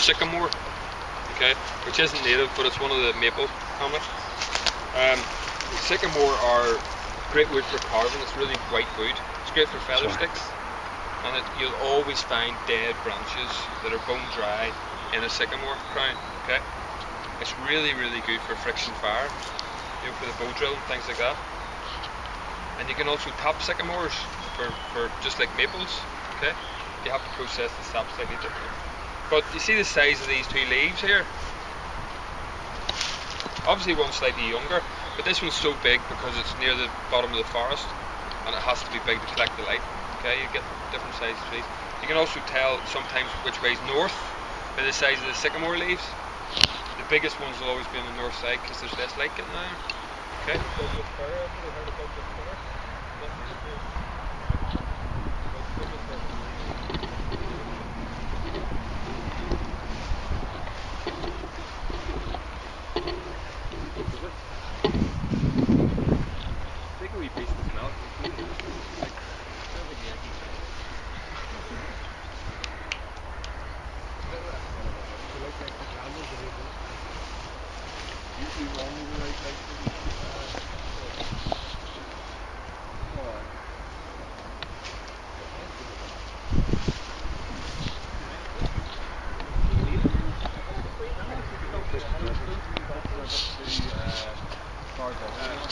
sycamore, okay, which isn't native, but it's one of the maple family. Sycamore are great wood for carving. It's really white wood. It's great for feather sticks, and you'll always find dead branches that are bone dry in a sycamore crown. Okay, it's really good for friction fire, for the bow drill and things like that. And you can also tap sycamores for just like maples. Okay, you have to process the sap slightly differently. But you see the size of these two leaves here. Obviously one's slightly younger, but this one's so big because it's near the bottom of the forest and it has to be big to collect the light. Okay, you get different sized trees. You can also tell sometimes which way's north by the size of the sycamore leaves. The biggest ones will always be on the north side because there's less light getting down. Okay.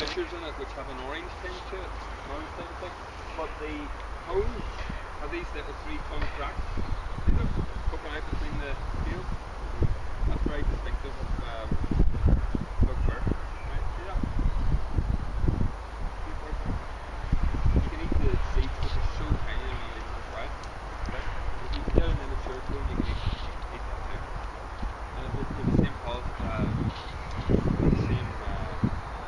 Fissures in it which have an orange tinge to it, but the holes have these little 3-ton cracks, poking out between the scales. That's very distinctive of bugbear. Right, see that? You can eat the seeds, which are so tiny and not even right. Okay? If you get an immature clone, you can eat that too. And it will the same cause, the same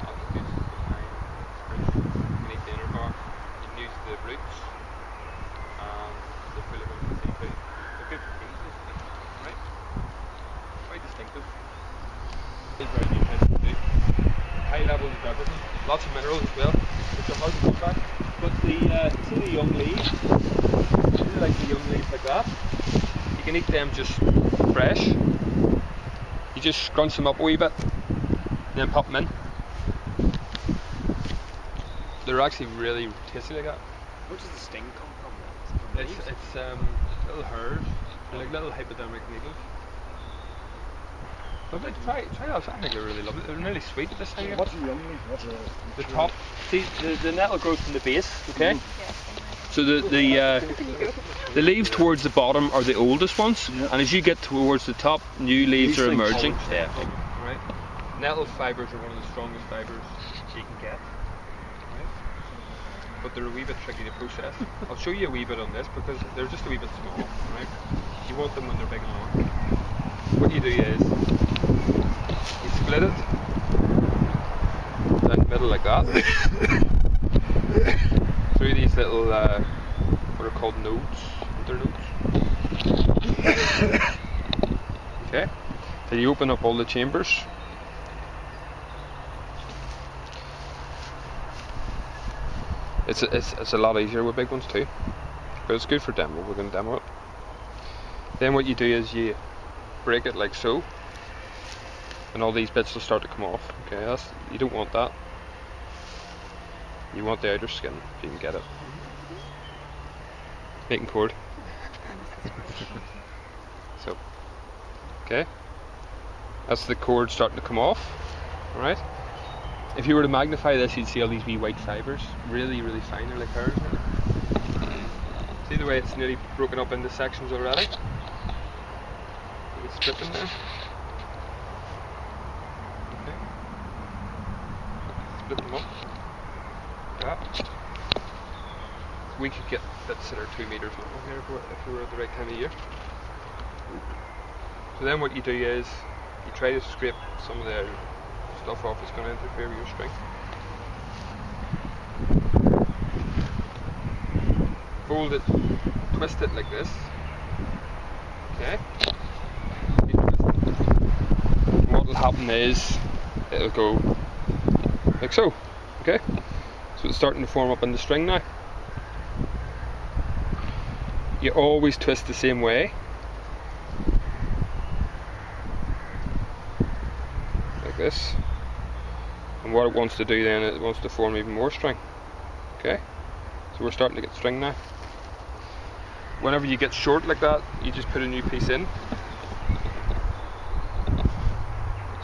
attributes behind spruce. You can eat the inner bark, you can use the roots, and the full of vitamin C too. They're good for things, right? Very distinctive. It's very nutritious too. High levels of everything, lots of minerals as well, which are hard to come back. But the see the young leaves, really like the young leaves like that. You can eat them just fresh. You just scrunch them up a wee bit, then pop them in. They're actually really tasty like that. Where does the sting come from? It's little hairs, like little hypodermic needles. But try that. I think they're really lovely. They're nearly sweet at this time. What's the young leaf? What's the top? See, the nettle grows from the base. Okay. So the leaves towards the bottom are the oldest ones, and as you get towards the top, new leaves are emerging. Yeah. Right. Nettle fibres are one of the strongest fibres you can get. Right. But they're a wee bit tricky to process. I'll show you a wee bit on this because they're just a wee bit small. Right. You want them when they're big and long. What you do is you split it down the middle like that. Through these little what are called nodes, internodes. Okay. Then you open up all the chambers. It's a lot easier with big ones too, but it's good for demo. We're going to demo it. Then what you do is you break it like so, and all these bits will start to come off. Okay, you don't want that. You want the outer skin if you can get it. Making cord. So, okay, that's the cord starting to come off. All right. If you were to magnify this, you'd see all these wee white fibres, really fine. They're like hairs. See the way it's nearly broken up into sections already. It's split them there. Okay. Split them up. That. We could get bits that are 2 meters long here if we were at the right time of year. So then what you do is you try to scrape some of the stuff off that's going to interfere with your string. Fold it, twist it like this. Okay. What will happen is it'll go like so. Okay. So it's starting to form up in the string now. You always twist the same way. this. And what it wants to do then, it wants to form even more string. Okay, so we're starting to get string now. Whenever you get short like that, you just put a new piece in. Like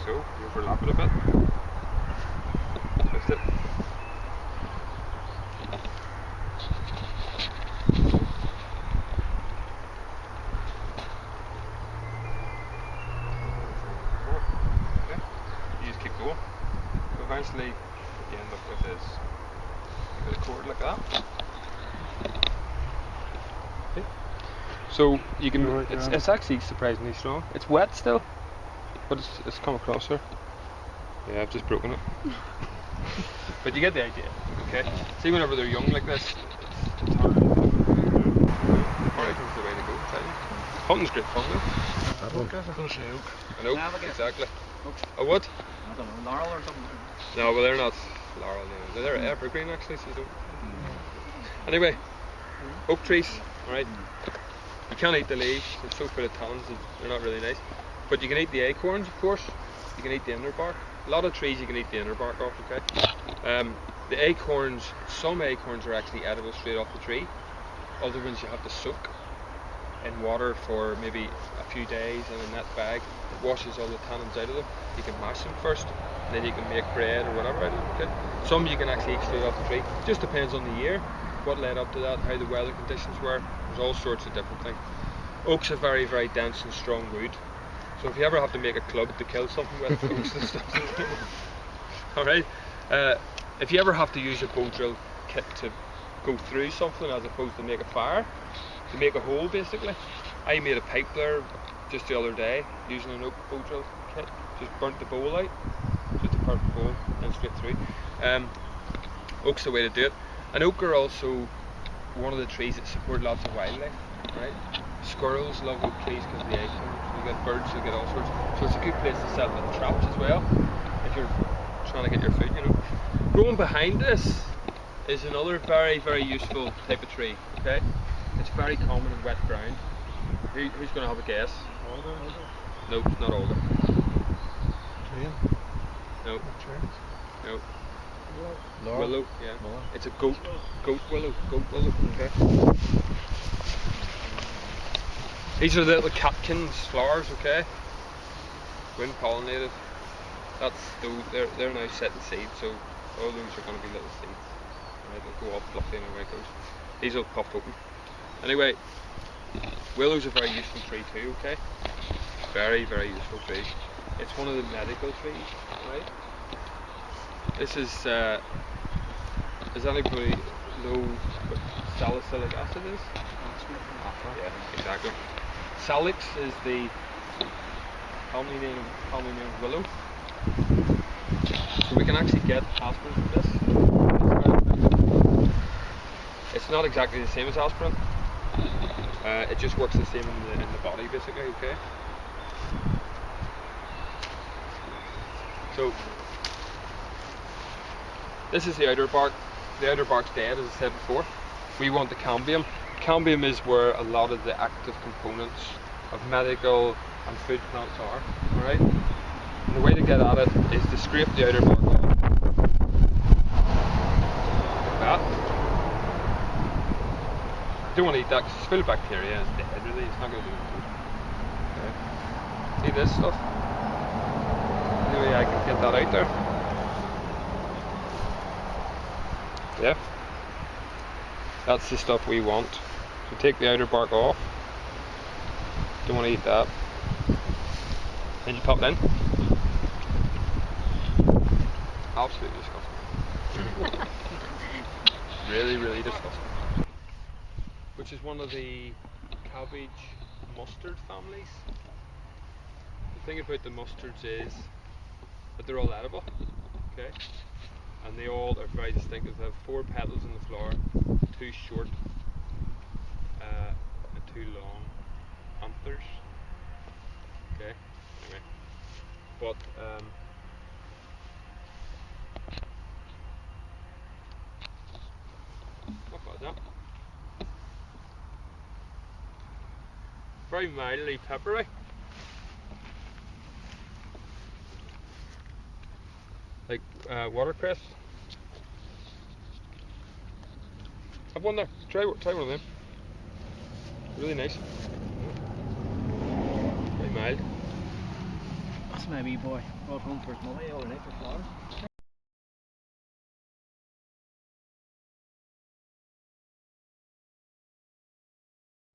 so, you overlap it a bit. Twist it. Okay, you just keep going. So eventually, what you end up with is a cord like that. Okay. So you can. It's actually surprisingly strong. It's wet still, but it's come across here. Yeah, I've just broken it. But you get the idea. Okay. See, whenever they're young like this, it's hard. Alright, that's the way to go. Hunting's great fun though. I'm going to say oak. I know, exactly. A what? I don't know, laurel or something. No, well they're not laurel. No. They're evergreen actually, so you don't. Anyway, oak trees. Alright. You can't eat the leaves. They're so full of tannins. They're not really nice. But you can eat the acorns, of course. You can eat the inner bark. A lot of trees you can eat the inner bark off. Okay. The acorns. Some acorns are actually edible straight off the tree. Other ones you have to soak in water for maybe a few days in a net bag. It washes all the tannins out of them. You can mash them first, and then you can make bread or whatever out of them. Okay? Some you can actually eat straight off the tree. Just depends on the year, what led up to that, how the weather conditions were. There's all sorts of different things. Oak's a very, very dense and strong wood. So if you ever have to make a club to kill something with, oak's the stuff. Alright? If you ever have to use a bow drill kit to go through something as opposed to make a fire, to make a hole basically. I made a pipe there just the other day using an oak bow drill kit. Just burnt the bowl out, just a perfect bowl, and straight through. Oak's the way to do it. And oak are also one of the trees that support lots of wildlife, right? Squirrels love oak trees because of the acorns. You get birds, you get all sorts. So it's a good place to set little traps as well, if you're trying to get your food, you know. Growing behind this is another very, very useful type of tree, okay? It's very common in wet ground. Who's going to have a guess? Alder? No, not alder. Tree? No. Trees? No. Laurel? Willow, yeah. Willow. It's a goat willow, okay? These are the little catkins flowers, okay? Wind pollinated. They're now setting seeds, so all those are going to be little seeds. Right, they'll go all fluffy and away it goes. These will puff open. Anyway, willow's a very useful tree too, okay? Very, very useful tree. It's one of the medical trees, right? This is, does anybody know what salicylic acid is? Yeah, exactly. Salix is the family name of willow. So we can actually get aspirin from this. It's not exactly the same as aspirin. It just works the same in the body basically, okay? So this is the outer bark. The outer bark's dead, as I said before. We want the cambium. Cambium is where a lot of the active components of medical and food plants are. Alright? And the way to get at it is to scrape the outer bark off. Like that. You don't want to eat that because it's full of bacteria and it's dead really. It's not going to do anything. Okay. See this stuff? Anyway, I can get that out there. Yeah. That's the stuff we want. So take the outer bark off. Don't want to eat that. Then you pop it in. Absolutely disgusting. Really, really disgusting. Which is one of the cabbage mustard families. The thing about the mustards is that they're all edible. Okay? And they all are very distinctive. They have 4 petals in the flower, 2 short and 2 long anthers. Okay, anyway. But not bad that. Very mildly peppery. like watercress. Have one there. Try one of them. Really nice. Very mild. That's my wee boy. Welcome for his mummy, all in it for flower.